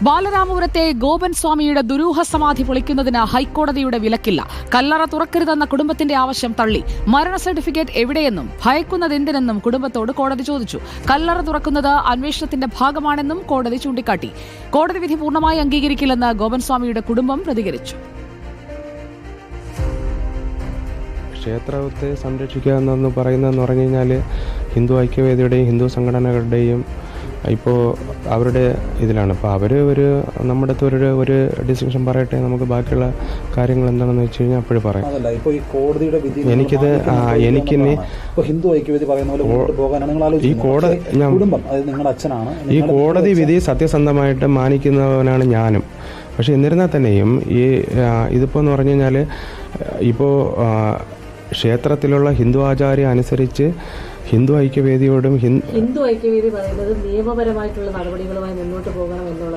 ബാലരാമപുരത്തെ ഗോപൻ സ്വാമിയുടെ ദുരൂഹ സമാധി പൊളിക്കുന്നതിന് ഹൈക്കോടതിയുടെ വിലക്കില്ല. കല്ലറ തുറക്കരുതെന്ന കുടുംബത്തിന്റെ ആവശ്യം തള്ളി. മരണ സർട്ടിഫിക്കറ്റ് എവിടെയെന്നും ഭയക്കുന്നതെന്തിനെന്നും കുടുംബത്തോട് കോടതി ചോദിച്ചു. കല്ലറ തുറക്കുന്നത് അന്വേഷണത്തിന്റെ ഭാഗമാണെന്നും കോടതി ചൂണ്ടിക്കാട്ടി. കോടതി വിധി പൂർണ്ണമായി അംഗീകരിക്കില്ലെന്ന് ഗോപൻ സ്വാമിയുടെ കുടുംബം പ്രതികരിച്ചു. ക്ഷേത്രത്തെ സംരക്ഷിക്കുക എന്ന് പറയുന്നതെന്ന് പറഞ്ഞു കഴിഞ്ഞാൽ ഹിന്ദു ഐക്യവേദിയുടെയും ഹിന്ദു സംഘടനകളുടെയും ഇപ്പോൾ അവരുടെ ഇതിലാണ്. അപ്പോൾ അവർ നമ്മുടെ അടുത്ത് ഒരു ഡിസിഷൻ പറയട്ടെ, നമുക്ക് ബാക്കിയുള്ള കാര്യങ്ങൾ എന്താണെന്ന് വെച്ച് കഴിഞ്ഞാൽ അപ്പോഴും പറയാം. എനിക്കിത് ഈ കോടതി വിധി സത്യസന്ധമായിട്ട് മാനിക്കുന്നവനാണ് ഞാനും. പക്ഷെ എന്നിരുന്നാൽ തന്നെയും ഇതിപ്പോൾ എന്ന് പറഞ്ഞു കഴിഞ്ഞാൽ ഇപ്പോൾ ക്ഷേത്രത്തിലുള്ള ഹിന്ദു ആചാരം അനുസരിച്ച് ഹിന്ദു ഐക്യവേദിയോടും ഹിന്ദു ഐക്യവേദി പറയുന്നത് നിയമപരമായിട്ടുള്ള നടപടികളുമായി മുന്നോട്ട് പോകണം എന്നുള്ളത്